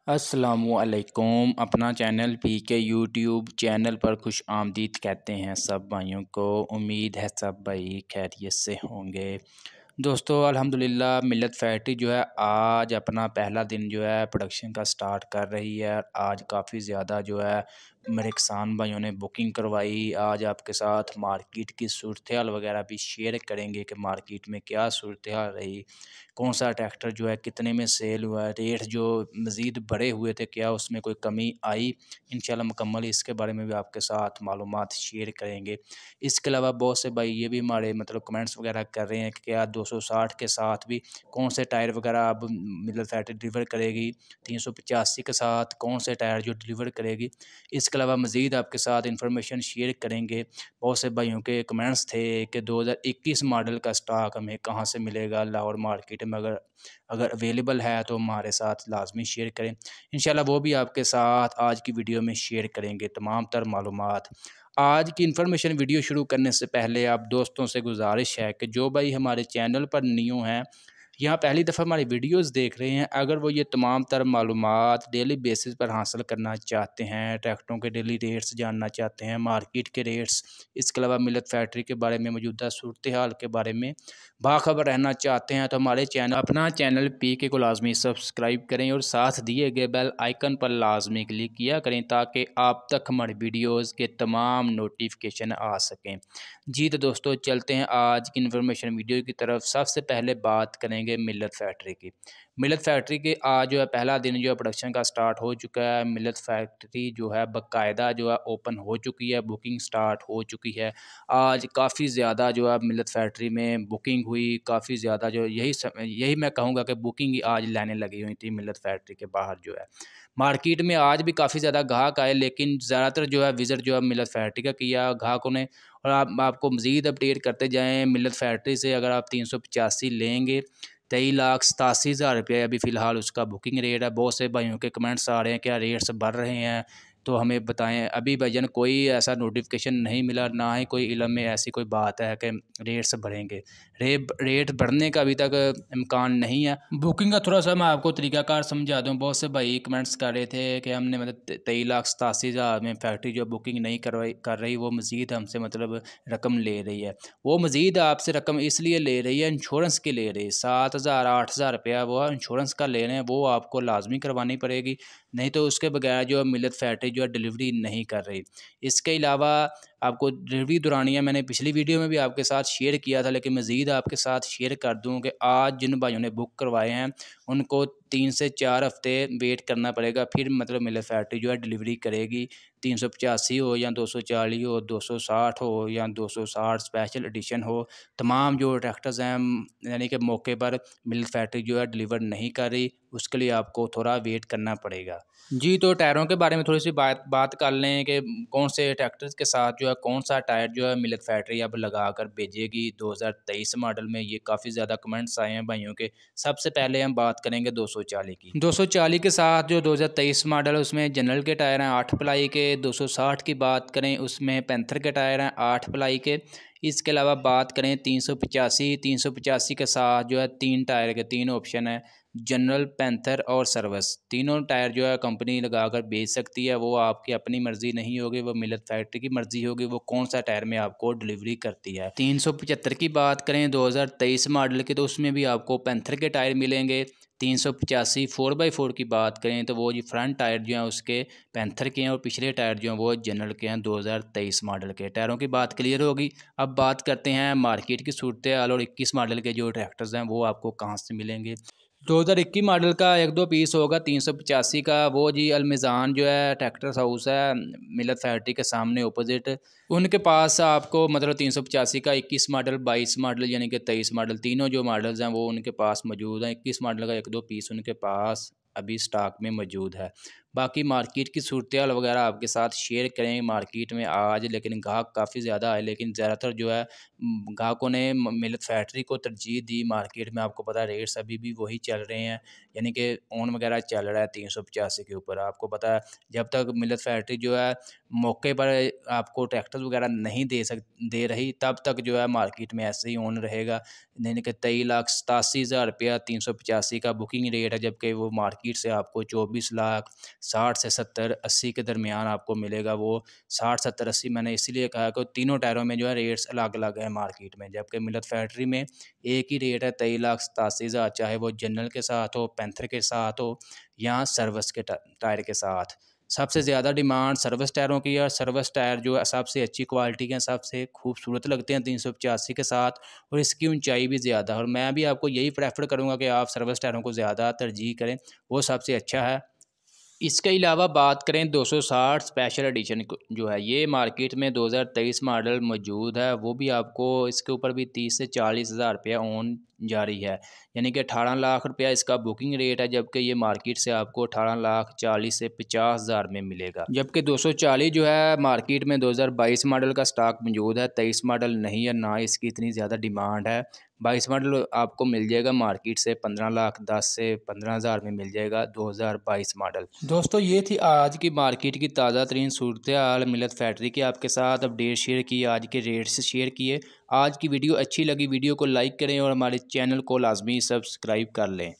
अस्सलामुअलैकुम। अपना channel P के यूट्यूब चैनल पर खुश आमदीद कहते हैं सब भाइयों को। उम्मीद है सब भाई खैरियत से होंगे। दोस्तों अल्हम्दुलिल्लाह मिल्लत फैक्ट्री जो है आज अपना पहला दिन जो है प्रोडक्शन का स्टार्ट कर रही है। आज काफ़ी ज़्यादा जो है मेरे किसान भाइयों ने बुकिंग करवाई। आज आपके साथ मार्केट की सूरत हाल वगैरह भी शेयर करेंगे कि मार्केट में क्या सूरत हाल रही, कौन सा ट्रैक्टर जो है कितने में सेल हुआ, रेट जो मज़ीद बढ़े हुए थे क्या उसमें कोई कमी आई। इंशाल्लाह मुकम्मल इसके बारे में भी आपके साथ मालूमात शेयर करेंगे। इसके अलावा बहुत से भाई ये भी हमारे मतलब कमेंट्स वगैरह कर रहे हैं कि क्या 260 के साथ भी कौन से टायर वगैरह अब मिल्लत फैक्ट्री डिलीवर करेगी, 385 के साथ कौन से टायर जो डिलीवर करेगी। इसके अलावा मज़ीद आपके साथ इंफॉर्मेशन शेयर करेंगे। बहुत से भाइयों के कमेंट्स थे कि 2021 मॉडल का स्टॉक हमें कहाँ से मिलेगा लाहौर मार्केट में, अगर अगर अवेलेबल है तो हमारे साथ लाजमी शेयर करें। इंशाल्लाह वो भी आपके साथ आज की वीडियो में शेयर करेंगे तमाम तर मालूमात। आज की इन्फॉर्मेशन वीडियो शुरू करने से पहले आप दोस्तों से गुजारिश है कि जो भाई हमारे चैनल पर न्यू हैं, यहाँ पहली दफ़ा हमारी वीडियोस देख रहे हैं, अगर वो ये तमाम तर मालूमात डेली बेसिस पर हासिल करना चाहते हैं, ट्रैक्टरों के डेली रेट्स जानना चाहते हैं, मार्केट के रेट्स, इसके अलावा मिल्लत फैक्ट्री के बारे में मौजूदा सूरत हाल के बारे में बाखबर रहना चाहते हैं, तो हमारे चैनल अपना चैनल पी के को लाजमी सब्सक्राइब करें और साथ दिए गए बेल आइकन पर लाजमी क्लिक किया करें ताकि आप तक हमारी वीडियोज़ के तमाम नोटिफिकेशन आ सकें। जी तो दोस्तों चलते हैं आज की इन्फॉर्मेशन वीडियो की तरफ। सबसे पहले बात करेंगे मिल्लत फैक्ट्री की। मिल्लत फैक्ट्री के आज जो है पहला दिन जो है प्रोडक्शन का स्टार्ट हो चुका है। मिल्लत फैक्ट्री जो है बाकायदा जो है ओपन हो चुकी है, बुकिंग स्टार्ट हो चुकी है। आज काफ़ी ज़्यादा जो है मिल्लत फैक्ट्री में बुकिंग हुई, काफ़ी ज़्यादा जो यही मैं कहूँगा कि बुकिंग आज लाने लगी हुई थी मिल्लत फैक्ट्री के बाहर जो है। मार्केट में आज भी काफ़ी ज़्यादा ग्राहक आए, लेकिन ज़्यादातर जो है विज़िट जो है मिल्लत फैक्ट्री का किया ग्राहकों ने। और आपको मज़ीद अपडेट करते जाएँ मिल्लत फैक्ट्री से। अगर आप 385 लेंगे 23,87,000 रुपये अभी फ़िलहाल उसका बुकिंग रेट है। बहुत से भाइयों के कमेंट्स आ रहे हैं क्या रेट्स बढ़ रहे हैं, तो हमें बताएं। अभी भाईजान कोई ऐसा नोटिफिकेशन नहीं मिला, ना ही कोई इल्म में ऐसी कोई बात है कि रेट्स बढ़ेंगे। रेट बढ़ने का अभी तक इम्कान नहीं है। बुकिंग का थोड़ा सा मैं आपको तरीकाकार समझा दूँ। बहुत से भाई कमेंट्स कर रहे थे कि हमने मतलब 23,87,000 में फैक्ट्री जो बुकिंग नहीं कर रही वो मज़ीद हमसे मतलब रकम ले रही है। वो मज़ीद आपसे रकम इसलिए ले रही है, इंश्योरेंस की ले रही है। 7,000 8,000 रुपया वो इंश्योरेंस का ले रहे हैं, वो आपको लाजमी करवानी पड़ेगी, नहीं तो उसके बगैर जो मिल्लत फैक्ट्री जो है डिलीवरी नहीं कर रही। इसके अलावा आपको डिलीवरी दुरानिया मैंने पिछली वीडियो में भी आपके साथ शेयर किया था, लेकिन मज़ीद आपके साथ शेयर कर दूं कि आज जिन भाइयों ने बुक करवाए हैं उनको 3 से 4 हफ़्ते वेट करना पड़ेगा, फिर मतलब मिल्लत फैक्ट्री जो है डिलीवरी करेगी। 385 हो या 240 हो, 260 हो या 260 स्पेशल एडिशन हो, तमाम जो ट्रैक्टर्स हैं यानी कि मौके पर मिल्लत फैक्ट्री जो है डिलीवर नहीं कर रही, उसके लिए आपको थोड़ा वेट करना पड़ेगा। जी तो टायरों के बारे में थोड़ी सी बात कर लें कि कौन से ट्रैक्टर्स के साथ जो है कौन सा टायर जो है मिल्लत फैक्ट्री अब लगा कर भेजेगी 2023 मॉडल में। ये काफ़ी ज़्यादा कमेंट्स आए हैं भाइयों के। सबसे पहले हम बात करेंगे 240 की। 240 के साथ जो 2023 मॉडल है उसमें जनरल के टायर हैं 8 प्लाई के। 260 की बात करें उसमें पैंथर के टायर हैं 8 प्लाई के। इसके अलावा बात करें 385 के साथ जो है 3 टायर के 3 ऑप्शन है, जनरल, पैंथर और सर्विस। तीनों टायर जो है कंपनी लगाकर बेच सकती है, वो आपकी अपनी मर्ज़ी नहीं होगी, वो मिल्लत फैक्ट्री की मर्ज़ी होगी वो कौन सा टायर में आपको डिलीवरी करती है। 375 की बात करें 2023 मॉडल की तो उसमें भी आपको पैंथर के टायर मिलेंगे। 385 4x4 की बात करें तो वो जी फ्रंट टायर जो हैं उसके पैंथर के हैं और पिछले टायर जो हैं वो जनरल के हैं 2023 मॉडल के। टायरों की बात क्लियर होगी। अब बात करते हैं मार्केट की सूरत हाल और 21 मॉडल के जो ट्रैक्टर्स हैं वो आपको कहाँ से मिलेंगे। 2021 मॉडल का 1-2 पीस होगा 385 का, वो जी अलमिज़ान जो है ट्रैक्टर हाउस है मिल्लत फैक्ट्री के सामने अपोजिट, उनके पास आपको मतलब 385 का 21 मॉडल 22 मॉडल यानी कि 23 मॉडल तीनों जो मॉडल्स हैं वो उनके पास मौजूद हैं। 21 मॉडल का 1-2 पीस उनके पास अभी स्टॉक में मौजूद है। बाकी मार्केट की सूरत-ए-हाल वगैरह आपके साथ शेयर करें। मार्केट में आज लेकिन ग्राहक काफ़ी ज़्यादा आए, लेकिन ज़्यादातर जो है ग्राहकों ने मिल्क फैक्ट्री को तरजीह दी। मार्केट में आपको पता है रेट्स अभी भी वही चल रहे हैं, यानी कि ओन वगैरह चल रहा है 385 के ऊपर। आपको पता है जब तक मिल्क फैक्ट्री जो है मौके पर आपको ट्रैक्टर वगैरह नहीं दे रही, तब तक जो है मार्केट में ऐसे ही ऑन रहेगा। यानी कि 23,87,000 385 का बुकिंग रेट है, जबकि वो मार्केट से आपको 24,60,000 से 70-80 के दरमियान आपको मिलेगा। वो 60-70-80 मैंने इसीलिए कहा कि तीनों टायरों में जो है रेट्स अलग अलग हैं मार्केट में, जबकि मिल्क फैक्ट्री में एक ही रेट है 23,87,000, चाहे वो जनरल के साथ हो, पैंथर के साथ हो या सर्विस के टायर के साथ। सबसे ज़्यादा डिमांड सर्विस टायरों की है, और सर्विस टायर जो है सबसे अच्छी क्वालिटी के, सबसे खूबसूरत लगते हैं 385 के साथ, और इसकी ऊंचाई भी ज़्यादा है। और मैं भी आपको यही प्रेफर करूंगा कि आप सर्विस टायरों को ज़्यादा तरजीह करें, वो सबसे अच्छा है। इसके अलावा बात करें 260 स्पेशल एडिशन जो है, ये मार्केट में 2023 मॉडल मौजूद है। वो भी आपको इसके ऊपर भी 30 से 40,000 रुपया ऑन जारी है, यानी कि 18 लाख रुपया इसका बुकिंग रेट है, जबकि ये मार्केट से आपको 18,40,000 से 50,000 में मिलेगा। जबकि 240 जो है मार्केट में 2022 मॉडल का स्टॉक मौजूद है, 23 मॉडल नहीं है, ना इसकी इतनी ज़्यादा डिमांड है। 22 मॉडल आपको मिल जाएगा मार्केट से 15,10,000 से 15,000 में मिल जाएगा 2022 मॉडल। दोस्तों ये थी आज की मार्केट की ताज़ा तरीन सूरत हाल मिल्क फैक्ट्री की, आपके साथ अपडेट शेयर की, आज के रेट से शेयर किए। आज की वीडियो अच्छी लगी, वीडियो को लाइक करें और हमारे चैनल को लाजमी सब्सक्राइब कर लें।